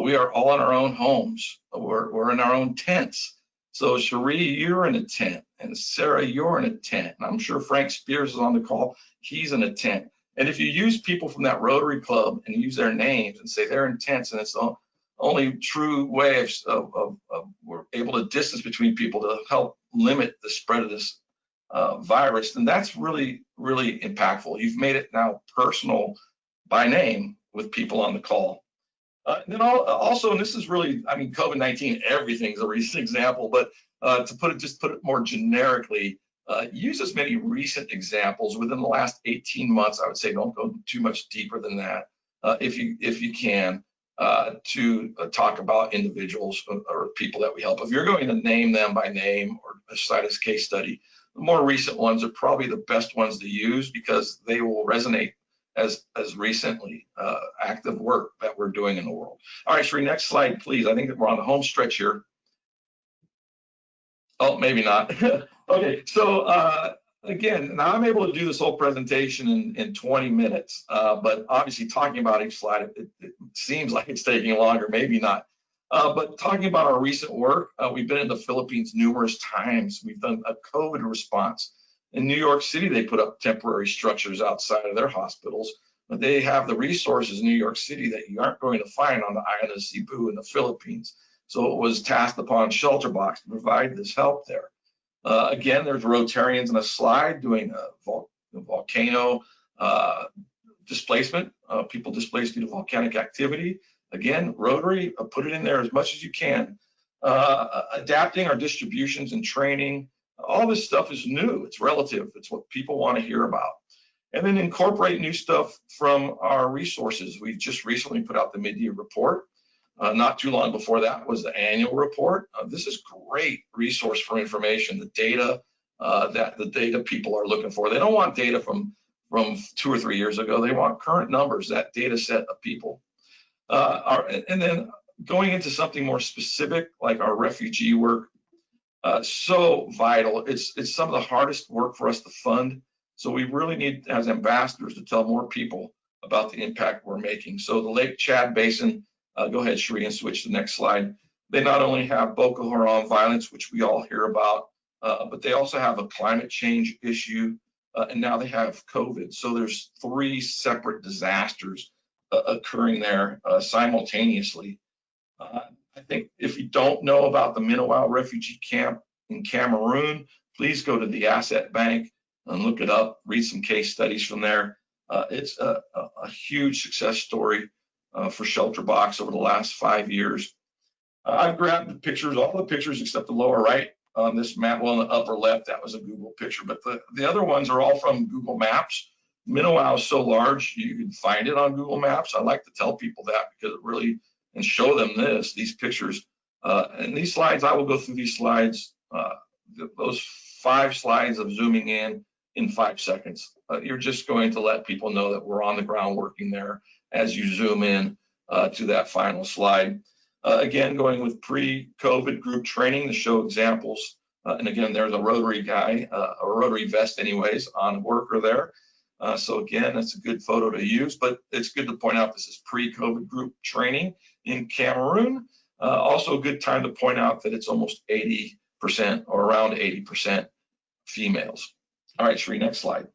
D: We are all in our own homes. We're in our own tents. So Cherie, you're in a tent, and Sarah, you're in a tent. And I'm sure Frank Spears is on the call. He's in a tent. And if you use people from that Rotary Club and use their names and say they're in tents, and it's the only true way of we're able to distance between people to help limit the spread of this virus, then that's really, really impactful. You've made it now personal by name with people on the call. Then also, and this is really, COVID-19, everything's a recent example, but to put it more generically, use as many recent examples within the last 18 months. I would say don't go too much deeper than that, if you can, to talk about individuals or people that we help. If you're going to name them by name or cite as case study, the more recent ones are probably the best ones to use because they will resonate as recently active work that we're doing in the world. All right, Sheree, next slide, please. I think that we're on the home stretch here. Oh, maybe not. Okay, so again, now I'm able to do this whole presentation in 20 minutes, but obviously talking about each slide, it seems like it's taking longer, maybe not. But talking about our recent work, we've been in the Philippines numerous times. We've done a COVID response. In New York City, they put up temporary structures outside of their hospitals, but they have the resources in New York City that you aren't going to find on the island of Cebu in the Philippines. So it was tasked upon ShelterBox to provide this help there. Again, there's Rotarians in a slide doing volcano displacement, people displaced due to volcanic activity. Again, Rotary, put it in there as much as you can. Adapting our distributions and training, all this stuff is new. It's relative. It's what people want to hear about. And then incorporate new stuff from our resources. We just recently put out the mid-year report. Not too long before that was the annual report. This is great resource for information, the data that the data people are looking for. They don't want data from 2 or 3 years ago. They want current numbers, that data set of people. And then going into something more specific, like our refugee work, so vital. It's some of the hardest work for us to fund. So we really need, as ambassadors, to tell more people about the impact we're making. So the Lake Chad Basin, go ahead, Sheree, and switch to the next slide. They not only have Boko Haram violence, which we all hear about, but they also have a climate change issue, and now they have COVID. So there's 3 separate disasters occurring there simultaneously. I think if you don't know about the Minowao refugee camp in Cameroon, please go to the Asset Bank and look it up, read some case studies from there. It's a huge success story for Shelterbox over the last 5 years. I've grabbed the pictures, all the pictures except the lower right on this map. Well, in the upper left, that was a Google picture, but the other ones are all from Google Maps. Minowao is so large, you can find it on Google Maps. I like to tell people that because it really, and show them these pictures. And these slides, I will go through these slides, those 5 slides of zooming in 5 seconds. You're just going to let people know that we're on the ground working there as you zoom in to that final slide. Again, going with pre-COVID group training to show examples. And again, there's a Rotary guy, a Rotary vest anyways, on a worker there. So again, that's a good photo to use, but it's good to point out this is pre-COVID group training in Cameroon. Also a good time to point out that it's almost 80% or around 80% females. All right, Sheree, next slide.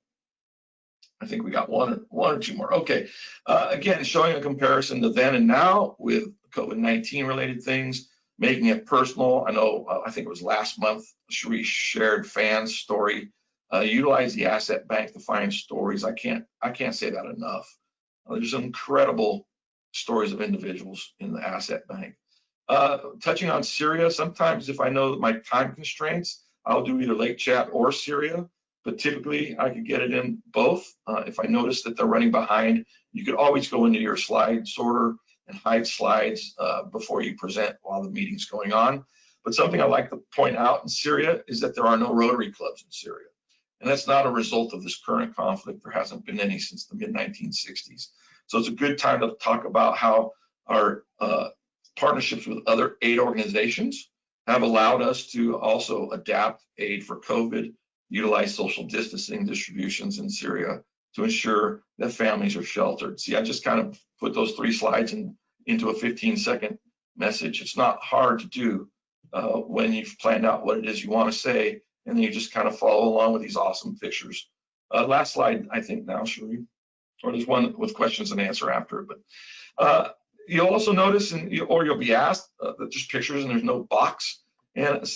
D: I think we got one or two more. Okay, again, showing a comparison to then and now with COVID-19 related things, making it personal. I know, I think it was last month, Sheree shared Fan's story. Utilize the Asset Bank to find stories. I can't say that enough. There's incredible stories of individuals in the Asset Bank. Touching on Syria, sometimes if I know my time constraints, I'll do either Lake Chad or Syria, but typically I could get it in both. If I notice that they're running behind, you could always go into your slide sorter and hide slides before you present while the meeting's going on. But something I like to point out in Syria is that there are no Rotary clubs in Syria. And that's not a result of this current conflict. There hasn't been any since the mid-1960s. So it's a good time to talk about how our partnerships with other aid organizations have allowed us to also adapt aid for COVID, utilize social distancing distributions in Syria to ensure that families are sheltered. See, I just kind of put those 3 slides into a 15-second message. It's not hard to do when you've planned out what it is you want to say, and then you just kind of follow along with these awesome pictures. Last slide, I think now, Sheree, or there's one with questions and answer after. But you'll also notice, or you'll be asked, that there's pictures and there's no box. And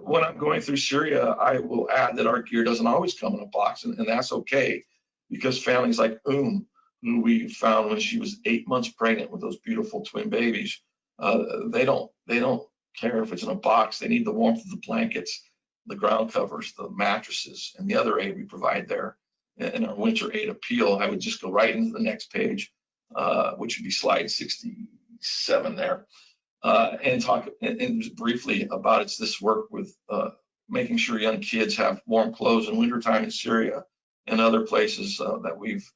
D: when I'm going through Syria, I will add that our gear doesn't always come in a box, and that's okay, because families like who we found when she was 8 months pregnant with those beautiful twin babies, they don't care if it's in a box. They need the warmth of the blankets, the ground covers, the mattresses, and the other aid we provide there. In our winter aid appeal, I would just go right into the next page, which would be slide 67 there, and talk and briefly about this work with making sure young kids have warm clothes in wintertime in Syria and other places that we've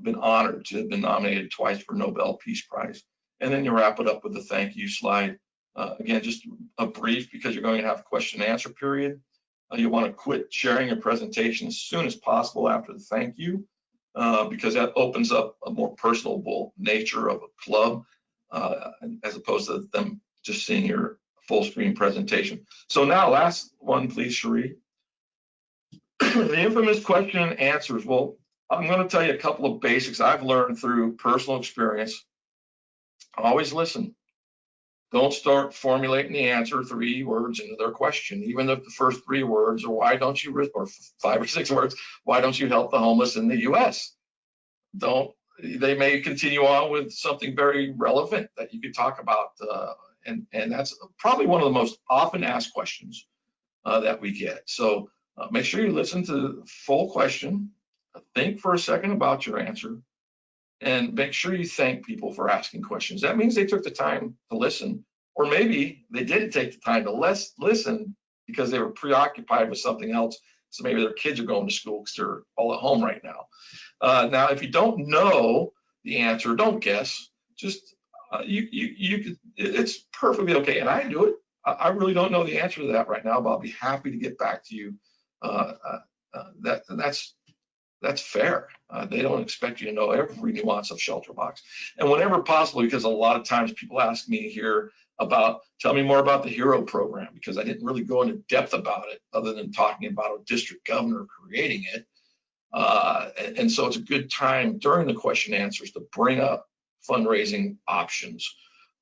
D: been honored to have been nominated twice for Nobel Peace Prize. And then you wrap it up with the thank you slide. Again, just a brief, because you're going to have a question and answer period. You want to quit sharing your presentation as soon as possible after the thank you, because that opens up a more personable nature of a club, as opposed to them just seeing your full screen presentation. So now, last one, please, Sheree. The infamous question and answers. Well, I'm going to tell you a couple of basics I've learned through personal experience. Always listen. don't start formulating the answer 3 words into their question, even if the first 3 words are why don't you, or 5 or 6 words, why don't you help the homeless in the US? They may continue on with something very relevant that you could talk about. And that's probably one of the most often asked questions that we get. So make sure you listen to the full question, think for a second about your answer, and make sure you thank people for asking questions. That means they took the time to listen, or maybe they didn't take the time to listen because they were preoccupied with something else. So maybe their kids are going to school because they're all at home right now. Now, if you don't know the answer, don't guess. Just it's perfectly okay, and I do it. I really don't know the answer to that right now, but I'll be happy to get back to you. That's fair. They don't expect you to know every nuance of ShelterBox. And whenever possible, because a lot of times people ask me here about, tell me more about the HERO program, because I didn't really go into depth about it other than talking about a district governor creating it. And so it's a good time during the question and answers to bring up fundraising options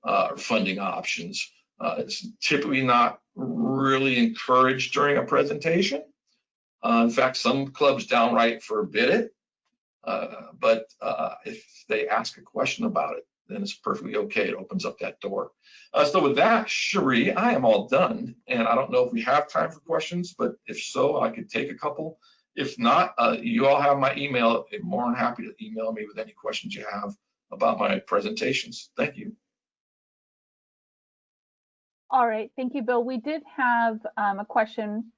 D: or funding options. It's typically not really encouraged during a presentation. In fact, some clubs downright forbid it. But if they ask a question about it, then it's perfectly okay. It opens up that door. So with that, Cherie, I am all done. And I don't know if we have time for questions, but if so, I could take a couple. If not, you all have my email. I'm more than happy to email me with any questions you have about my presentations. Thank you.
A: All right, thank you, Bill. We did have a question,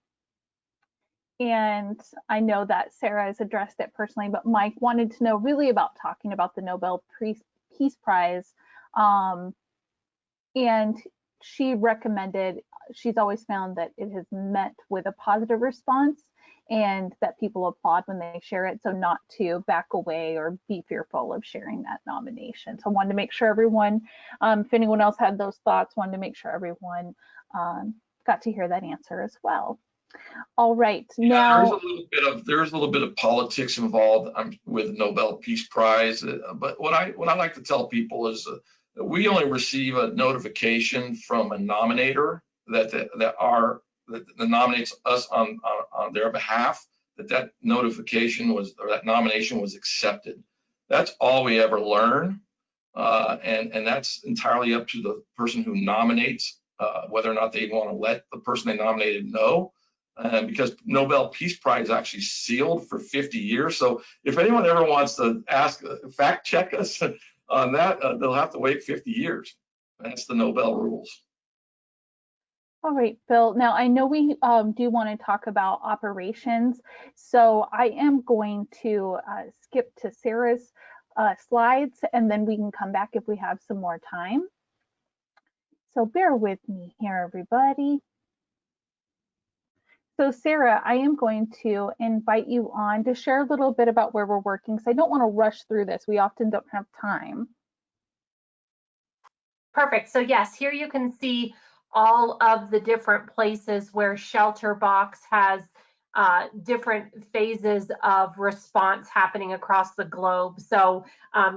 A: and I know that Sarah has addressed it personally, but Mike wanted to know really about talking about the Nobel Peace Prize. And she recommended, she's always found that it has met with a positive response and that people applaud when they share it, so not to back away or be fearful of sharing that nomination. So I wanted to make sure everyone, if anyone else had those thoughts, wanted to make sure everyone got to hear that answer as well. All right, now
D: there's a little bit of politics involved with the Nobel Peace Prize, but what I like to tell people is we only receive a notification from a nominator that nominates us on their behalf, that notification was, or that nomination was accepted. That's all we ever learn, and that's entirely up to the person who nominates whether or not they want to let the person they nominated know. Because Nobel Peace Prize is actually sealed for 50 years. So if anyone ever wants to fact check us on that, they'll have to wait 50 years. That's the Nobel rules.
A: All right, Bill. Now, I know we do want to talk about operations, so I am going to skip to Sarah's slides, and then we can come back if we have some more time. So bear with me here, everybody. So Sarah, I am going to invite you on to share a little bit about where we're working, because I don't want to rush through this. We often don't have time.
E: Perfect. So yes, here you can see all of the different places where ShelterBox has different phases of response happening across the globe. So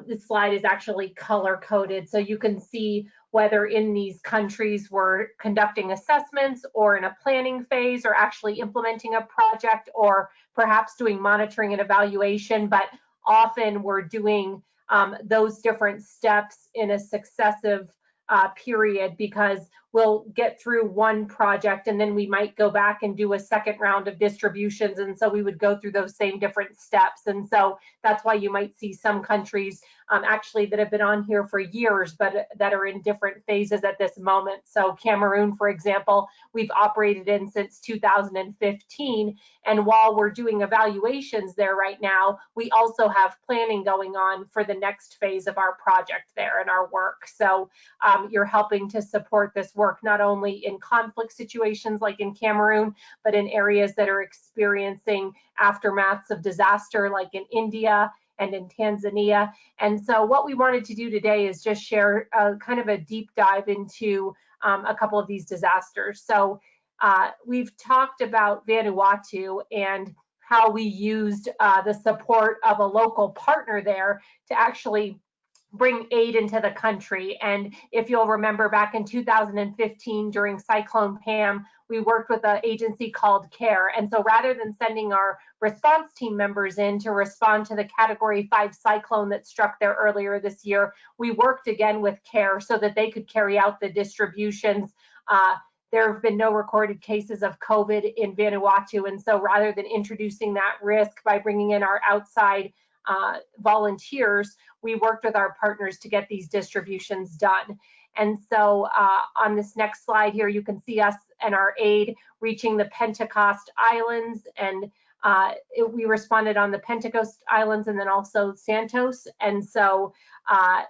E: this slide is actually color coded, so you can see whether in these countries we're conducting assessments or in a planning phase or actually implementing a project or perhaps doing monitoring and evaluation, but often we're doing those different steps in a successive period, because we'll get through one project and then we might go back and do a second round of distributions, and so we would go through those same different steps. And so that's why you might see some countries actually that have been on here for years but that are in different phases at this moment. So Cameroon, for example, we've operated in since 2015, and while we're doing evaluations there right now, we also have planning going on for the next phase of our project there and our work. So you're helping to support this work not only in conflict situations like in Cameroon, but in areas that are experiencing aftermaths of disaster like in India and in Tanzania. And so what we wanted to do today is just share kind of a deep dive into a couple of these disasters. So we've talked about Vanuatu and how we used the support of a local partner there to actually bring aid into the country. And if you'll remember, back in 2015 during Cyclone Pam, we worked with an agency called CARE. And so rather than sending our response team members in to respond to the Category 5 cyclone that struck there earlier this year, we worked again with CARE so that they could carry out the distributions. There have been no recorded cases of COVID in Vanuatu. And so rather than introducing that risk by bringing in our outside volunteers, we worked with our partners to get these distributions done. And so on this next slide here, you can see us and our aid reaching the Pentecost Islands. And we responded on the Pentecost Islands and then also Santos. And so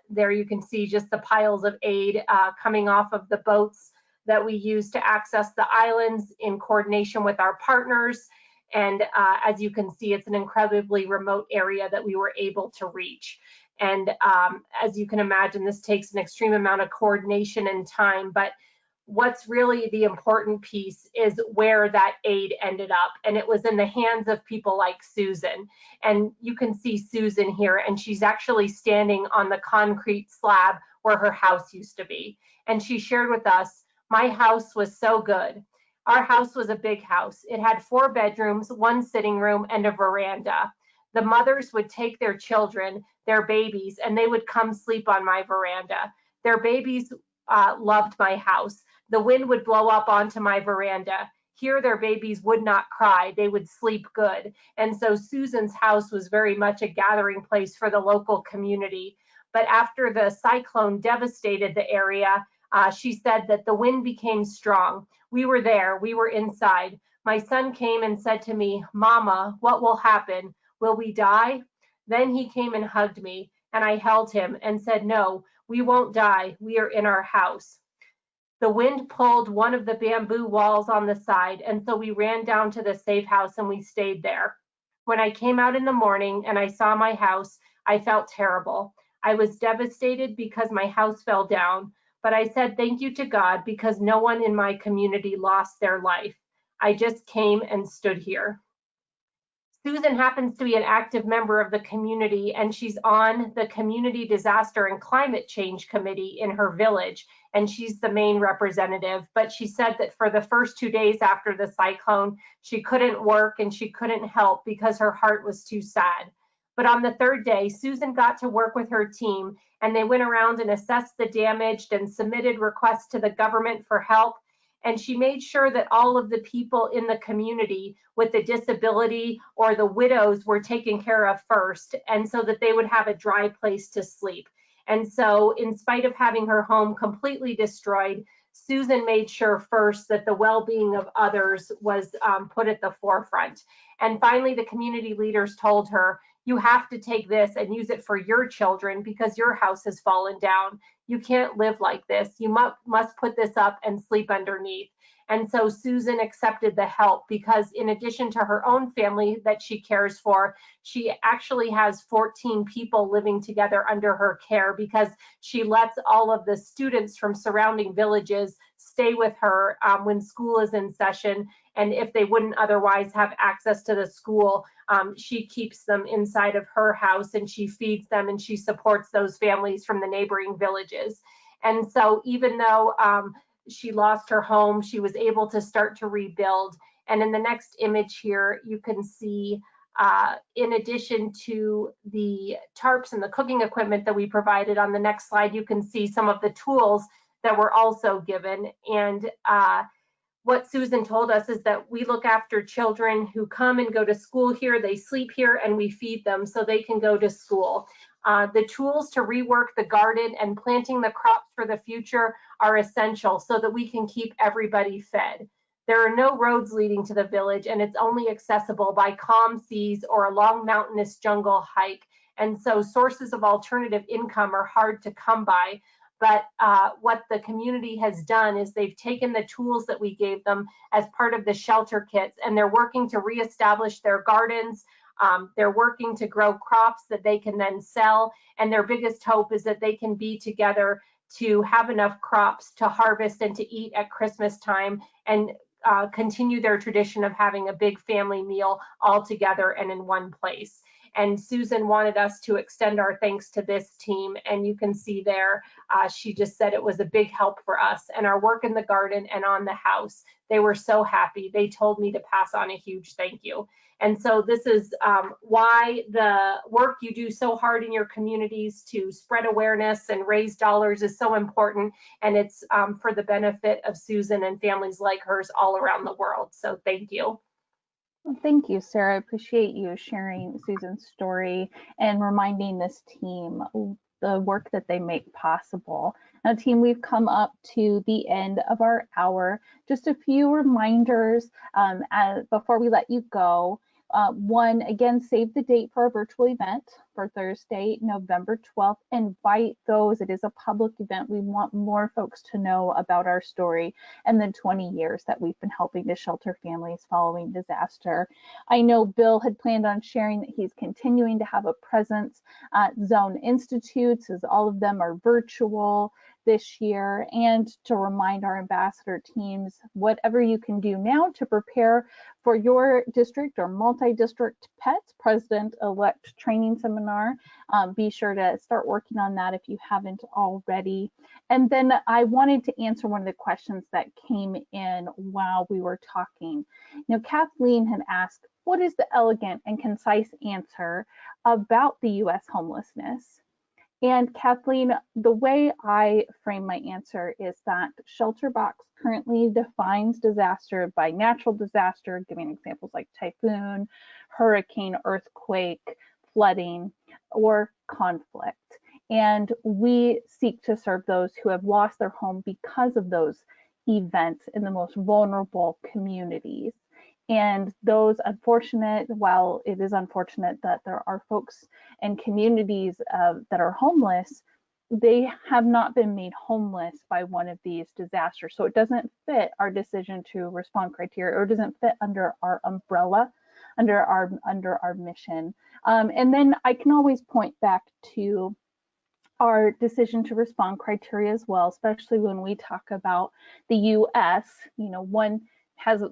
E: there you can see just the piles of aid coming off of the boats that we use to access the islands in coordination with our partners. And as you can see, it's an incredibly remote area that we were able to reach. And as you can imagine, this takes an extreme amount of coordination and time, but what's really the important piece is where that aid ended up. And it was in the hands of people like Susan. And you can see Susan here, and she's actually standing on the concrete slab where her house used to be. And she shared with us, "My house was so good." Our house was a big house. It had 4 bedrooms, 1 sitting room, and a veranda. The mothers would take their children, their babies, and they would come sleep on my veranda. Their babies loved my house. The wind would blow up onto my veranda. Here, their babies would not cry. They would sleep good. And so Susan's house was very much a gathering place for the local community. But after the cyclone devastated the area, she said that the wind became strong. We were there. We were inside. My son came and said to me, "Mama, what will happen? Will we die?" Then he came and hugged me, and I held him and said, "No, we won't die. We are in our house." The wind pulled one of the bamboo walls on the side, and so we ran down to the safe house and we stayed there. When I came out in the morning and I saw my house, I felt terrible. I was devastated because my house fell down, but I said thank you to God because no one in my community lost their life. I just came and stood here. Susan happens to be an active member of the community, and she's on the Community Disaster and Climate Change Committee in her village, and she's the main representative. But she said that for the first 2 days after the cyclone, she couldn't work and she couldn't help because her heart was too sad. But on the 3rd day, Susan got to work with her team, and they went around and assessed the damage and submitted requests to the government for help. And she made sure that all of the people in the community with the disability or the widows were taken care of first, and so that they would have a dry place to sleep. And so in spite of having her home completely destroyed, Susan made sure first that the well-being of others was put at the forefront. And finally, the community leaders told her, "You have to take this and use it for your children because your house has fallen down. You can't live like this. You must put this up and sleep underneath." And so Susan accepted the help because in addition to her own family that she cares for, she actually has 14 people living together under her care because she lets all of the students from surrounding villages stay with her when school is in session. And if they wouldn't otherwise have access to the school, she keeps them inside of her house and she feeds them and she supports those families from the neighboring villages. And so even though she lost her home, she was able to start to rebuild. And in the next image here, you can see, in addition to the tarps and the cooking equipment that we provided, on the next slide, you can see some of the tools that were also given. And what Susan told us is that we look after children who come and go to school here, they sleep here, and we feed them so they can go to school. The tools to rework the garden and planting the crops for the future are essential so that we can keep everybody fed. There are no roads leading to the village, and it's only accessible by calm seas or a long mountainous jungle hike. And so sources of alternative income are hard to come by. But what the community has done is they've taken the tools that we gave them as part of the shelter kits, and they're working to reestablish their gardens. They're working to grow crops that they can then sell. And their biggest hope is that they can be together to have enough crops to harvest and to eat at Christmas time and continue their tradition of having a big family meal all together and in one place. And Susan wanted us to extend our thanks to this team. And you can see there, she just said it was a big help for us and our work in the garden and on the house. They were so happy. They told me to pass on a huge thank you. And so this is why the work you do so hard in your communities to spread awareness and raise dollars is so important. And it's for the benefit of Susan and families like hers all around the world. So thank you.
A: Well, thank you, Sarah. I appreciate you sharing Susan's story and reminding this team the work that they make possible. Now, team, we've come up to the end of our hour. Just a few reminders before we let you go. One, again, save the date for our virtual event for Thursday, November 12th. Invite those. It is a public event. We want more folks to know about our story and the 20 years that we've been helping to shelter families following disaster. I know Bill had planned on sharing that he's continuing to have a presence at Zone Institutes, as all of them are virtual this year, and to remind our ambassador teams, whatever you can do now to prepare for your district or multi-district PETS President-elect training seminar. Be sure to start working on that if you haven't already. And then I wanted to answer one of the questions that came in while we were talking. You know, Kathleen had asked, what is the elegant and concise answer about the U.S. homelessness? And Kathleen, the way I frame my answer is that ShelterBox currently defines disaster by natural disaster, giving examples like typhoon, hurricane, earthquake, flooding, or conflict. And we seek to serve those who have lost their home because of those events in the most vulnerable communities. And those unfortunate, while it is unfortunate that there are folks and communities that are homeless, they have not been made homeless by one of these disasters. So it doesn't fit our decision to respond criteria, or doesn't fit under our umbrella, under our mission. And then I can always point back to our decision to respond criteria as well, especially when we talk about the US. You know, one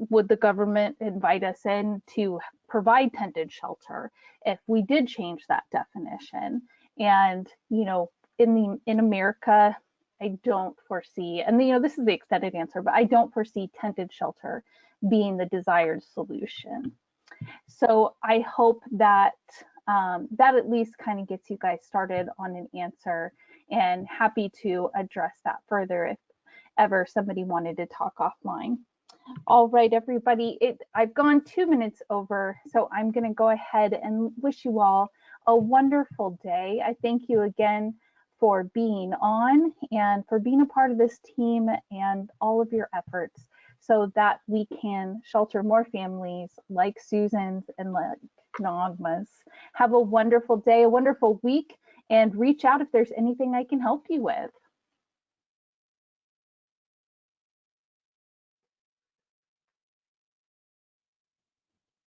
A: would the government invite us in to provide tented shelter if we did change that definition? And, you know, in America, I don't foresee, and you know, this is the extended answer, but I don't foresee tented shelter being the desired solution. So I hope that that at least kind of gets you guys started on an answer, and happy to address that further if ever somebody wanted to talk offline. All right, everybody, I've gone 2 minutes over, so I'm going to go ahead and wish you all a wonderful day. I thank you again for being on and for being a part of this team and all of your efforts so that we can shelter more families like Susan's and like Naghma's. Have a wonderful day, a wonderful week, and reach out if there's anything I can help you with.